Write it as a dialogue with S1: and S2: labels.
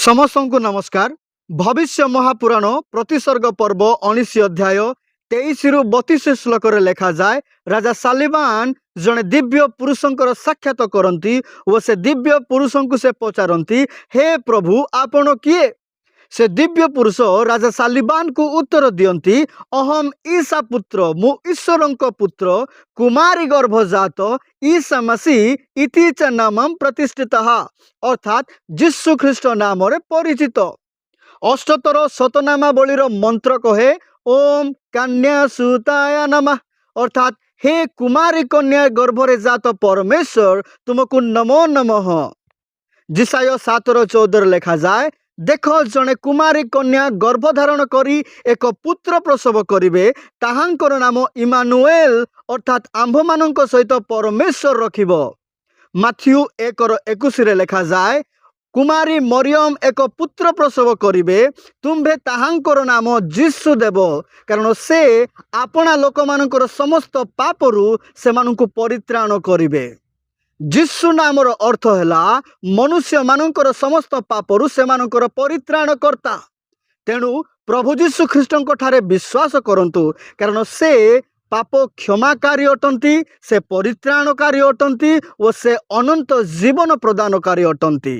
S1: समस्त को नमस्कार। भविष्य महापुराण प्रतिसर्ग पर्व 19 अध्याय 23 रु 32 श्लोक लेखा जाए राजा सालिबान जड़े दिव्य पुरुषंकर साक्षात करती और से दिव्य पुरुष को से पचारती, हे प्रभु आपण किए? से दिव्य पुरुष राजा सालिबान को उत्तर दियंती, अहम ईसा पुत्र मु ईश्वर पुत्र कुमारी गर्भजात ईसा मसीह इति च नामं प्रतिष्ठित, अर्थात जीशु ख्रीष्ट नाम परिचित। अष्टतर शतनामावलीर मंत्र कहे ओम कन्या सुताय नमः, अर्थात हे कुमारी कन्या गर्भरे जात परमेश्वर तुमको नमो नमः। जिसाय 7:14 लेखा जाए, देख जड़े कुमारी कन्या गर्भधारण करी एक पुत्र प्रसव करिवे, ताहांकर नाम इमानुएल, अर्थात आंभ मानक सहित परमेश्वर रखिब। माथ्यू 1:21 लेखा जाए, कुमारी मरियम एक पुत्र प्रसव करिवे, तुम्भे ताहांकर नाम जीशु देव, कारण से आपणा लोक मानकर समस्त पापरु सेमानंकु परित्राण करिवे। जीशु नामर अर्थ है मनुष्य मानकर समस्त पापरु सेमानकर परित्राण करता। तेणु प्रभु जीशु ख्रीष्टଙ୍କ ठारे विश्वास करंतु, कारण से पाप क्षमाकारी अटंती, से परित्राणकारी अटंती और से अनंत जीवन प्रदानकारी अटंती।